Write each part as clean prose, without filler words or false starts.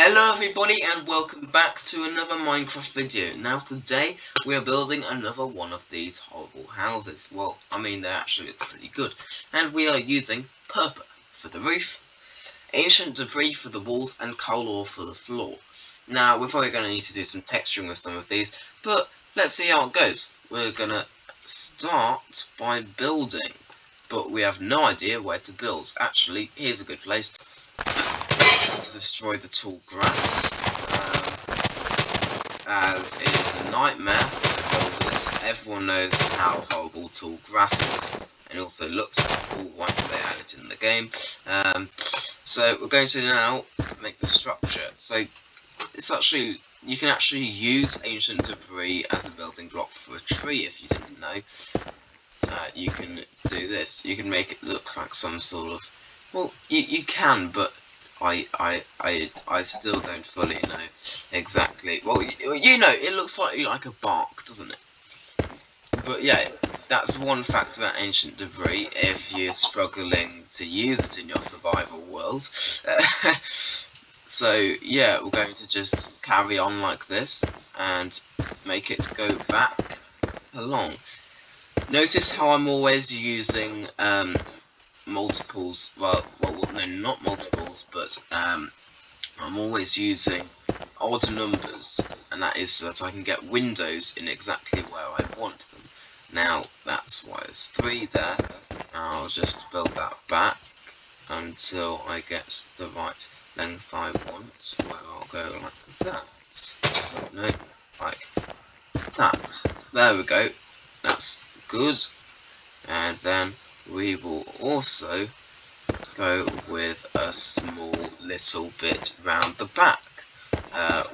Hello everybody and welcome back to another Minecraft video. Now today we are building another one of these horrible houses. Well, I mean they actually look pretty good. And we are using purple for the roof, ancient debris for the walls and coal ore for the floor. Now we're probably going to need to do some texturing with some of these, but let's see how it goes. We're going to start by building, but we have no idea where to build. Actually, here's a good place. To destroy the tall grass, as it is a nightmare for builders. Everyone knows how horrible tall grass is, and it also looks cool once they add it in the game. So we're going to now make the structure. So it's actually, you can actually use ancient debris as a building block for a tree if you didn't know. You can do this. You can make it look like some sort of, well, you can, but I still don't fully know exactly. Well, you know, it looks slightly like a bark, doesn't it? But yeah, that's one fact about ancient debris if you're struggling to use it in your survival world. So yeah, we're going to just carry on like this and make it go back along. Notice how I'm always using multiples, well, no, not multiples, but I'm always using odd numbers, and that is so that I can get windows in exactly where I want them. Now that's why there's 3 there. I'll just build that back until I get the right length I want, where I'll go like that. No, like that. There we go. That's good. And then we will also go with a small little bit round the back,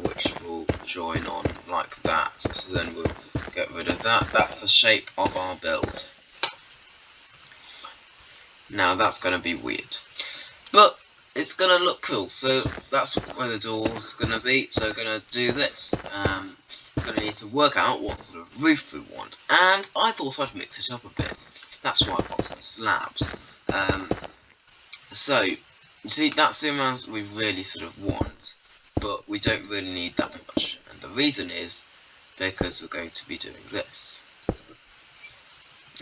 which will join on like that. So then we'll get rid of that. That's the shape of our build. Now that's going to be weird, but it's going to look cool. So that's where the door's going to be. So we're going to do this. We're going to need to work out what sort of roof we want, and I thought I'd mix it up a bit. That's why I've got some slabs. So, you see, that's the amount we really sort of want, but we don't really need that much. And the reason is because we're going to be doing this.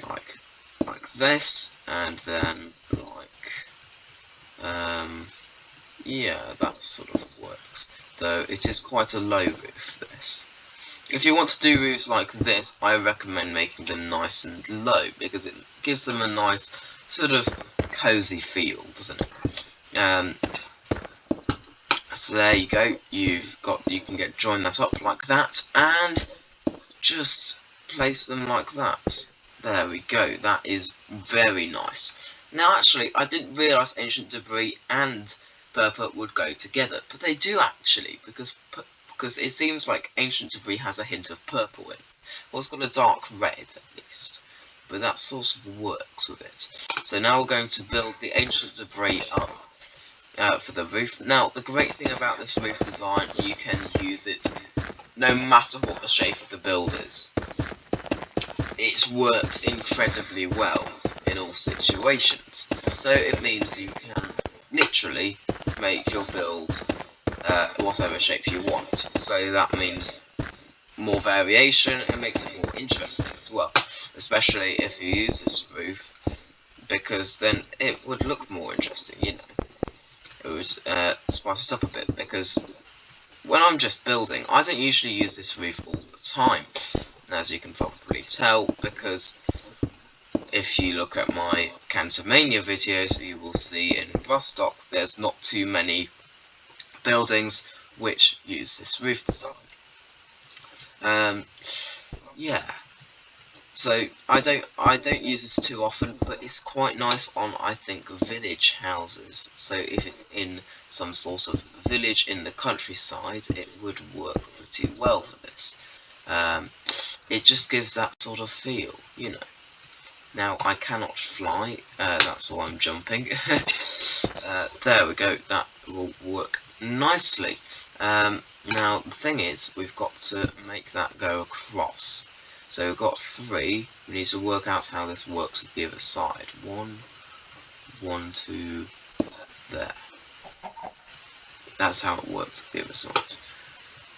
Like this, and then yeah, that sort of works. Though it is quite a low roof, this. If you want to do roofs like this, I recommend making them nice and low, because it gives them a nice sort of cozy feel, doesn't it? So there you go. You can join that up like that, and just place them like that. There we go. That is very nice. Now, actually, I didn't realise ancient debris and purple would go together, but they do actually, because it seems like ancient debris has a hint of purple in it. Well, it's got a dark red at least, but that sort of works with it. So now we're going to build the ancient debris up for the roof. Now, the great thing about this roof design, you can use it no matter what the shape of the build is. It works incredibly well in all situations. So it means you can literally make your build whatever shape you want. So that means more variation, and makes it more interesting as well. Especially if you use this roof, because then it would look more interesting, you know. It would spice it up a bit, because when I'm just building, I don't usually use this roof all the time, as you can probably tell, because if you look at my Cantomania videos, you will see in Rustock there's not too many buildings which use this roof design. Yeah. So I don't use this too often, but it's quite nice on, I think, village houses. So if it's in some sort of village in the countryside, it would work pretty well for this. It just gives that sort of feel, you know. Now I cannot fly, that's why I'm jumping. There we go, that will work nicely. Now the thing is, we've got to make that go across. So we've got 3. We need to work out how this works with the other side. 1, 1, 2, there. That's how it works the other side.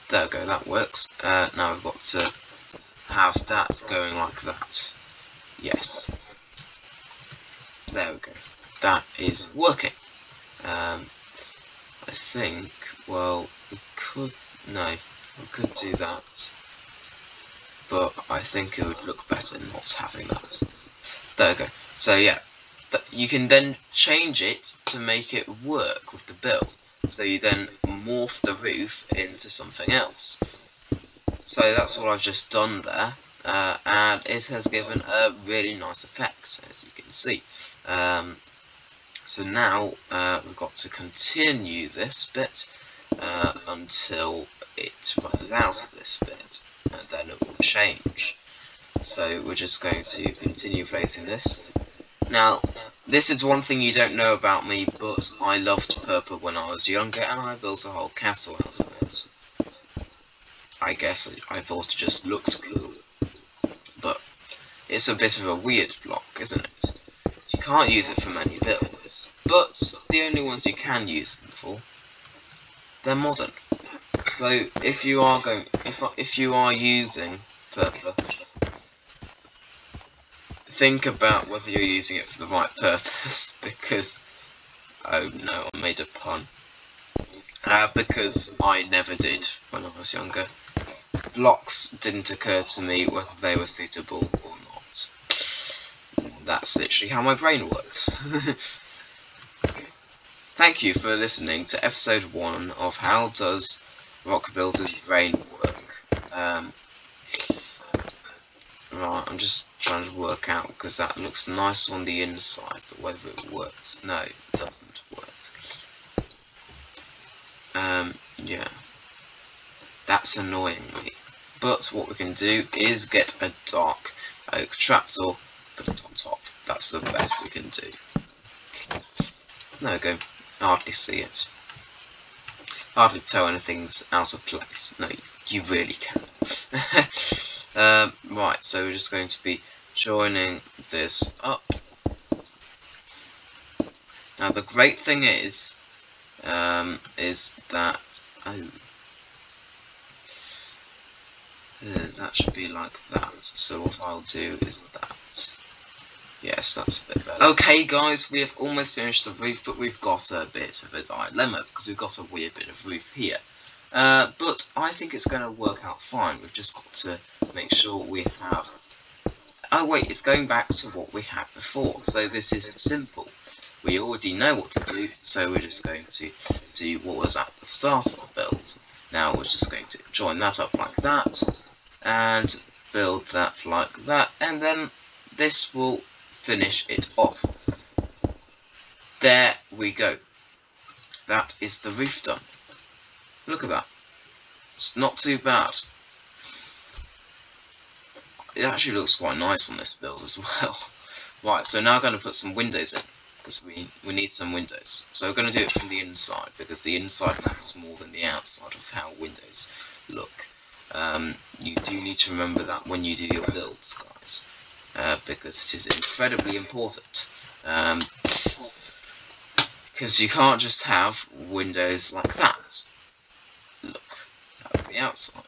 There we go, that works. Now we've got to have that going like that. Yes. There we go. That is working. I think, well, we could do that. But I think it would look better not having that. There we go. So yeah, you can then change it to make it work with the build. So you then morph the roof into something else. So that's what I've just done there, and it has given a really nice effect, as you can see. So now we've got to continue this bit until it runs out of this bit, and then it will change. So we're just going to continue placing this. Now, this is one thing you don't know about me, but I loved purple when I was younger, and I built a whole castle out of it. I guess I thought it just looked cool, but it's a bit of a weird block, isn't it? You can't use it for many builds, but the only ones you can use them for, they're modern. So if you are using purple, think about whether you're using it for the right purpose, because, oh no, I made a pun. Because I never did when I was younger. Blocks didn't occur to me whether they were suitable or not. That's literally how my brain works. Thank you for listening to episode 1 of How Does Rock Builder's Brain Work. Right, I'm just trying to work out, because that looks nice on the inside, but whether it works, no, it doesn't work. Yeah, that's annoying me. But what we can do is get a dark oak trapdoor, put it on top. That's the best we can do. There we go. Hardly see it. Hardly tell anything's out of place. No, you really can. Right, so we're just going to be joining this up. Now the great thing is that that should be like that. So what I'll do is that. Yes, that's a bit better. Okay guys, we have almost finished the roof, but we've got a bit of a dilemma, because we've got a weird bit of roof here. But I think it's going to work out fine. We've just got to make sure we have... Oh wait, it's going back to what we had before. So this is simple. We already know what to do, so we're just going to do what was at the start of the build. Now we're just going to join that up like that, and build that like that, and then this will finish it off. There we go. That is the roof done. Look at that. It's not too bad. It actually looks quite nice on this build as well. Right, so now I'm going to put some windows in, because we need some windows. So we're going to do it from the inside, because the inside matters more than the outside of how windows look. You do need to remember that when you do your builds, guys, because it is incredibly important. Because you can't just have windows like that. Look, that would be outside.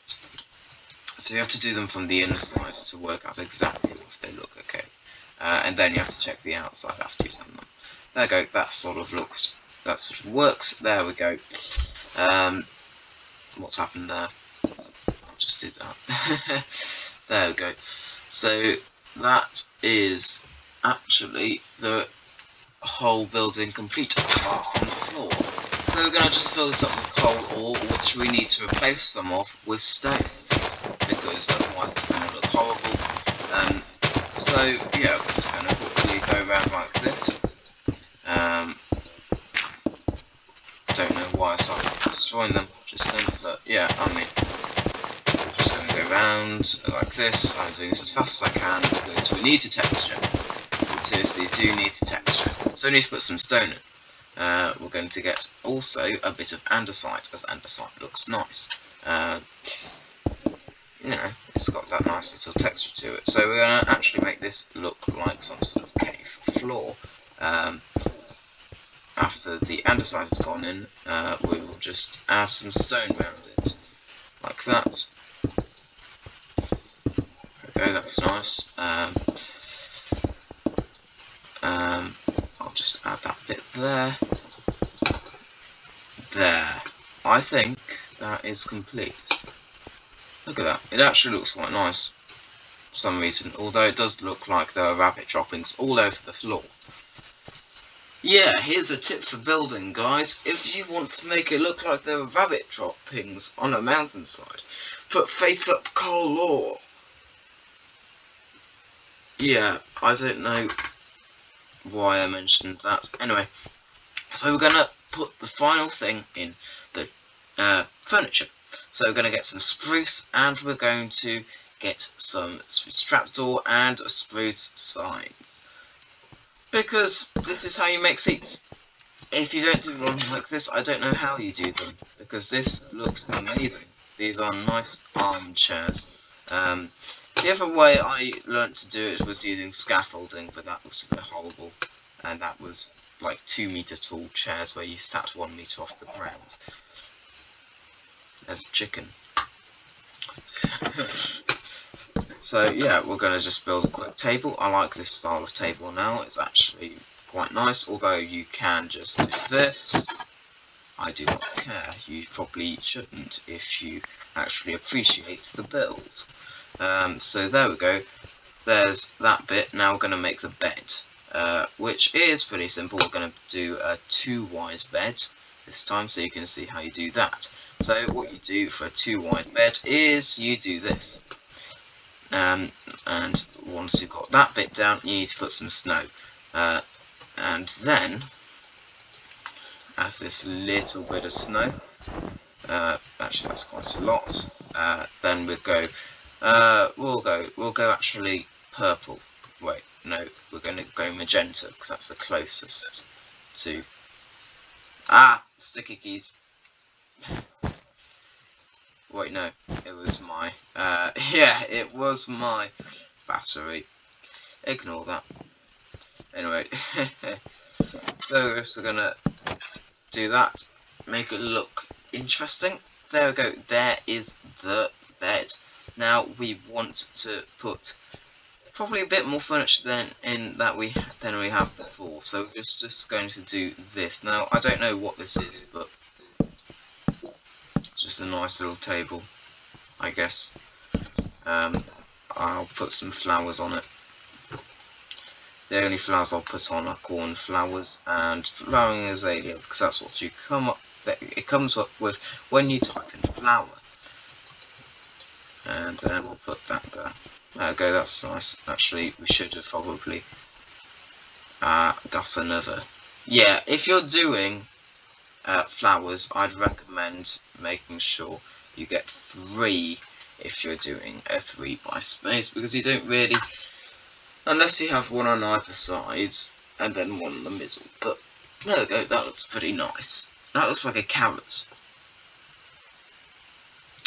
So you have to do them from the inside to work out exactly if they look okay. And then you have to check the outside after you've done them. There we go, that sort of works. There we go. What's happened there? I'll just do that. There we go. So that is actually the whole building complete apart from the floor. So we're going to just fill this up with coal ore, which we need to replace some of with stone, because otherwise it's going to look horrible. So yeah, we're just going to quickly go around like this. Don't know why I started destroying them just then, but yeah, I mean, just going to go around like this. I'm doing this as fast as I can because we need to texture. We seriously do need to texture. So we need to put some stone in. We're going to get also a bit of andesite, as andesite looks nice. You know, it's got that nice little texture to it. So we're going to actually make this look like some sort of cave floor. after the andesite has gone in, we will just add some stone around it, like that. Okay, that's nice. I'll just add that bit there. There. I think that is complete. Look at that. It actually looks quite nice for some reason, although it does look like there are rabbit droppings all over the floor. Yeah, here's a tip for building, guys. If you want to make it look like there are rabbit droppings on a mountainside, put face up coal ore. Yeah, I don't know why I mentioned that. Anyway, so we're going to put the final thing in the furniture. So we're going to get some spruce, and we're going to get some spruce trapdoor and spruce signs. Because this is how you make seats. If you don't do one like this, I don't know how you do them. Because this looks amazing. These are nice armchairs. The other way I learnt to do it was using scaffolding, but that was a bit horrible. And that was like 2 meter tall chairs where you sat 1 meter off the ground. As a chicken. So yeah, we're going to just build a quick table. I like this style of table now. It's actually quite nice, although you can just do this. I do not care. You probably shouldn't if you actually appreciate the build. So there we go. There's that bit. Now we're going to make the bed, which is pretty simple. We're going to do a 2-wide bed this time, so you can see how you do that. So what you do for a 2-wide bed is you do this. And once you've got that bit down, you need to put some snow. And then add this little bit of snow. Actually, that's quite a lot. Then we'll go actually purple. Wait, no, we're going to go magenta because that's the closest to. Sticky keys. Wait, no, it was my. Yeah, it was my battery. Ignore that. Anyway, so we're just gonna do that, make it look interesting. There we go. There is the bed. Now we want to put probably a bit more furniture than we have before. So we're just going to do this. Now I don't know what this is, but it's just a nice little table, I guess. I'll put some flowers on it. The only flowers I'll put on are cornflowers and flowering azalea, because that's what you it comes up with when you type in flower. And then we'll put that there. There we go, that's nice. Actually, we should have probably got another. Yeah, if you're doing flowers, I'd recommend making sure you get 3 if you're doing a 3 by space, because you don't really, unless you have one on either side and then one in the middle. But there we go, that looks pretty nice. That looks like a carrot.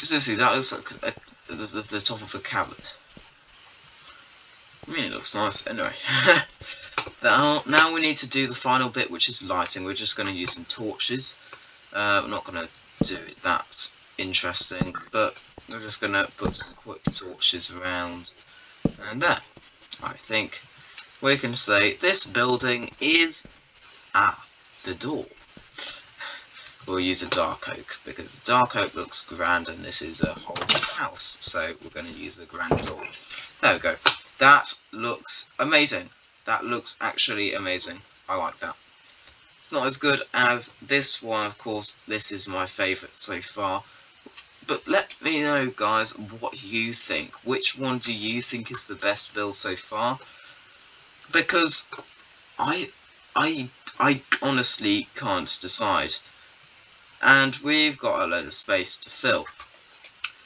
Seriously, that looks like the top of a carrot. I mean, it looks nice. Anyway, now we need to do the final bit, which is lighting. We're just going to use some torches. We're not going to do it that interesting, but we're just going to put some quick torches around. And there, I think we can say this building is the door. We'll use a dark oak because dark oak looks grand, and this is a whole house, so we're going to use a grand door. There we go. That looks amazing. That looks actually amazing. I like that. It's not as good as this one, of course. This is my favourite so far. But let me know, guys, what you think. Which one do you think is the best build so far? Because I honestly can't decide. And we've got a load of space to fill.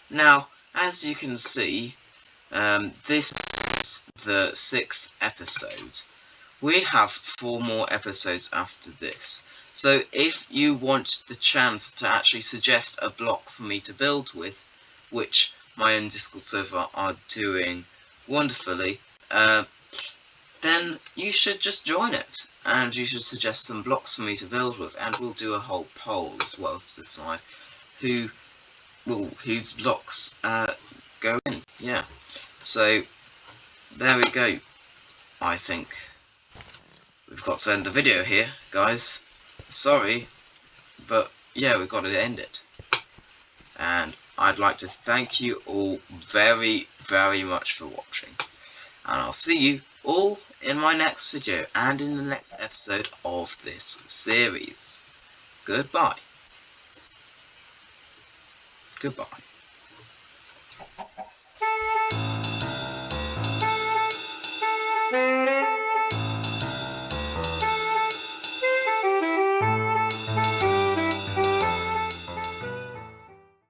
Now, as you can see, this is the 6th episode. We have 4 more episodes after this. So if you want the chance to actually suggest a block for me to build with, which my own Discord server are doing wonderfully, then you should just join it, and you should suggest some blocks for me to build with, and we'll do a whole poll as well to decide whose blocks go in. Yeah, so there we go. I think we've got to end the video here, guys. Sorry, but yeah, we've got to end it. And I'd like to thank you all very, very much for watching. And I'll see you all in my next video and in the next episode of this series. Goodbye. Goodbye.